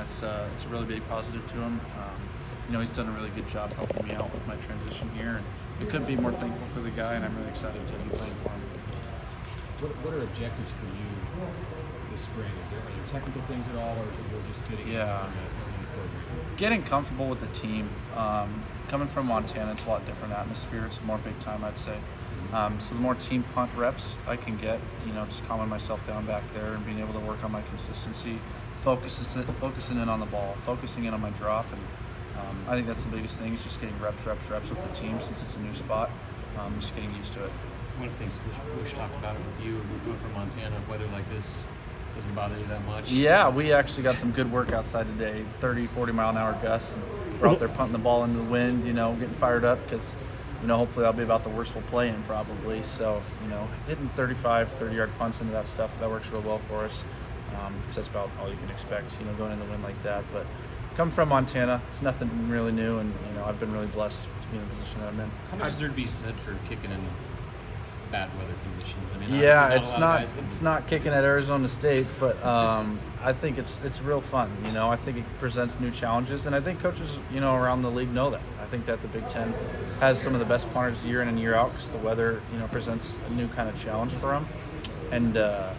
it's a really big positive to him. He's done a really good job helping me out with my transition here, and we couldn't be more thankful for the guy, and I'm really excited to be playing for him. What are objectives for you this spring? Are there technical things at all, or is it more just fitting in the program? Getting comfortable with the team. Coming from Montana, it's a lot different atmosphere. It's more big time, I'd say. So the more team punt reps I can get, just calming myself down back there and being able to work on my consistency, focusing in on the ball, focusing in on my drop, and I think that's the biggest thing is just getting reps with the team since it's a new spot. Just getting used to it. One of the things Busch talked about it with you, moving from Montana, weather like this doesn't bother you that much? Yeah, we actually got some good work outside today, 30, 40 mile an hour gusts. And we're out there punting the ball into the wind, getting fired up because, hopefully that'll be about the worst we'll play in probably. So, hitting 35, 30-yard punts into that stuff, that works real well for us because that's about all you can expect, going in the wind like that. But coming from Montana, it's nothing really new, and, I've been really blessed to be in the position that I'm in. How much is there to be said for kicking in bad weather conditions? I mean, yeah, it's not kicking at Arizona State, but I think it's real fun. I think it presents new challenges, and I think coaches around the league know that. I think that the Big Ten has some of the best punters year in and year out because the weather presents a new kind of challenge for them, and the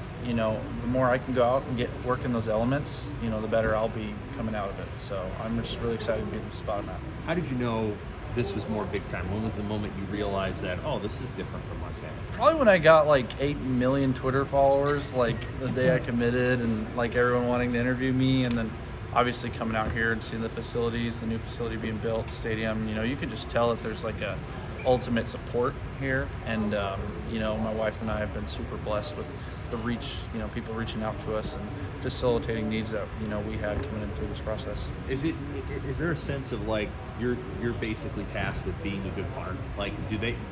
more I can go out and get work in those elements, the better I'll be coming out of it. So I'm just really excited to be in the spot I'm at. How did you know this was more big time? When was the moment you realized that, this is different from Montana? Probably when I got 8 million Twitter followers, the day I committed, and everyone wanting to interview me, and then obviously coming out here and seeing the facilities, the new facility being built, the stadium, you could just tell that there's a ultimate support here, and my wife and I have been super blessed with the reach, people reaching out to us and facilitating needs that we had coming in through this process. Is there a sense of you're basically tasked with being a good punter?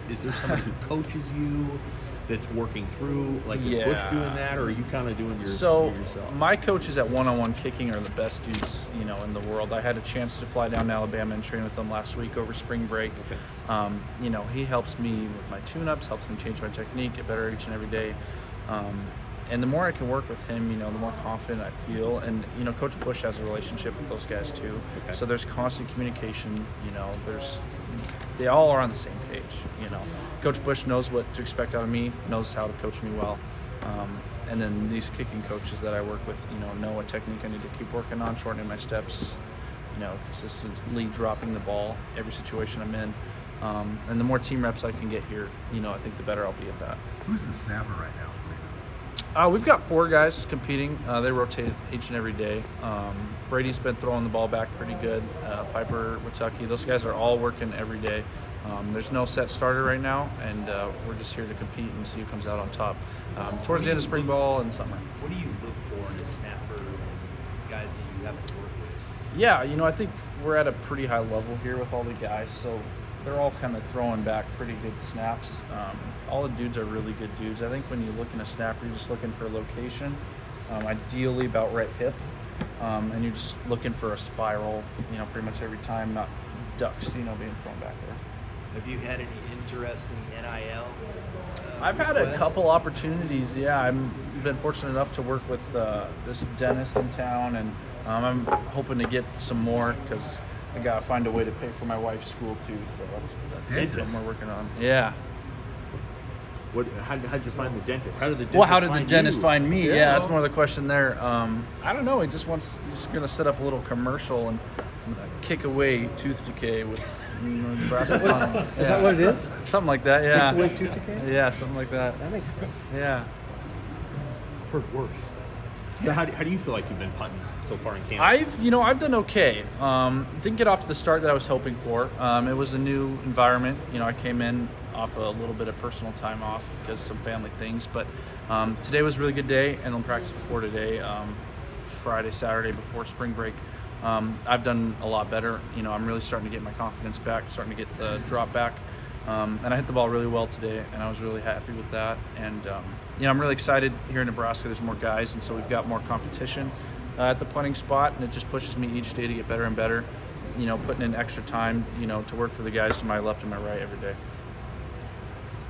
Is there somebody who coaches you that's working through? Is Busch doing that, or are you kind of doing yourself? My coaches at one-on-one kicking are the best dudes in the world. I had a chance to fly down to Alabama and train with them last week over spring break. Okay. He helps me with my tune-ups, helps me change my technique, get better each and every day. And the more I can work with him, the more confident I feel. And, Coach Busch has a relationship with those guys too. Okay. So there's constant communication, they all are on the same page, Coach Busch knows what to expect out of me, knows how to coach me well. And then these kicking coaches that I work with, know what technique I need to keep working on, shortening my steps, consistently dropping the ball every situation I'm in. And the more team reps I can get here, I think the better I'll be at that. Who's the snapper right now for you? We've got 4 guys competing. They rotate each and every day. Brady's been throwing the ball back pretty good. Piper, Watucky, those guys are all working every day. There's no set starter right now, and we're just here to compete and see who comes out on top towards the end of spring ball and summer. What do you look for in a snapper and guys that you have to work with? Yeah, I think we're at a pretty high level here with all the guys, so they're all kind of throwing back pretty good snaps. All the dudes are really good dudes. I think when you look in a snapper, you're just looking for location, ideally about right hip, and you're just looking for a spiral, pretty much every time, not ducks, being thrown back there. Have you had any interesting NIL? I've had a couple opportunities, yeah. I've been fortunate enough to work with this dentist in town, and I'm hoping to get some more because I gotta find a way to pay for my wife's school too, so that's something we're working on. Yeah. How did you find the dentist? How did the dentist find me? Yeah, that's more the question there. I don't know. He's just gonna set up a little commercial and kick away tooth decay with Nebraska tunnels. Is that what it is? Something like that. Yeah. Kick away tooth decay? Yeah, something like that. That makes sense. Yeah. I've heard worse. So how do you feel like you've been punting so far in camp? I've done okay. Didn't get off to the start that I was hoping for. It was a new environment. I came in off a little bit of personal time off because of some family things. But today was a really good day, and on practice before today, Friday, Saturday before spring break, I've done a lot better. I'm really starting to get my confidence back, starting to get the drop back. And I hit the ball really well today, and I was really happy with that. And I'm really excited here in Nebraska. There's more guys, and so we've got more competition at the punting spot, and it just pushes me each day to get better and better. Putting in extra time, to work for the guys to my left and my right every day.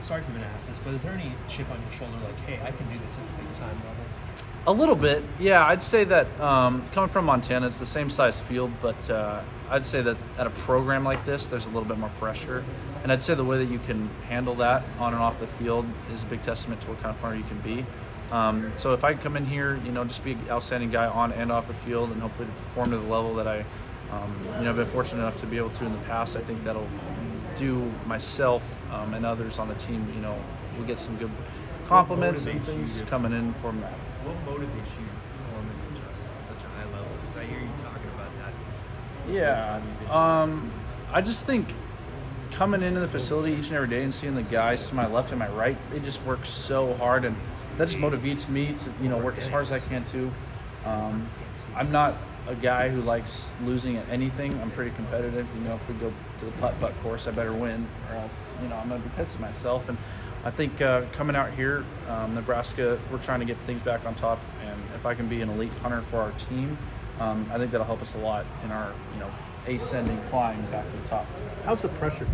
Sorry if you've been asked this, but is there any chip on your shoulder like, hey, I can do this at the big time level? A little bit, yeah. I'd say that coming from Montana, it's the same size field, but I'd say that at a program like this, there's a little bit more pressure. And I'd say the way that you can handle that on and off the field is a big testament to what kind of punter you can be. So if I can come in here, just be an outstanding guy on and off the field, and hopefully to perform to the level that I, I've been fortunate enough to be able to in the past, I think that'll do myself and others on the team. We get some good compliments and things coming in from that. What motivates you to perform at such a high level? Because I hear you talking about that. Yeah. I just think coming into the facility each and every day and seeing the guys to my left and my right, they just work so hard, and that just motivates me to work as hard as I can too. I'm not a guy who likes losing at anything. I'm pretty competitive. If we go to the putt course, I better win, or else I'm gonna be pissed at myself. And I think coming out here, Nebraska, we're trying to get things back on top, and if I can be an elite punter for our team, I think that'll help us a lot in our ascending climb back to the top. How's the pressure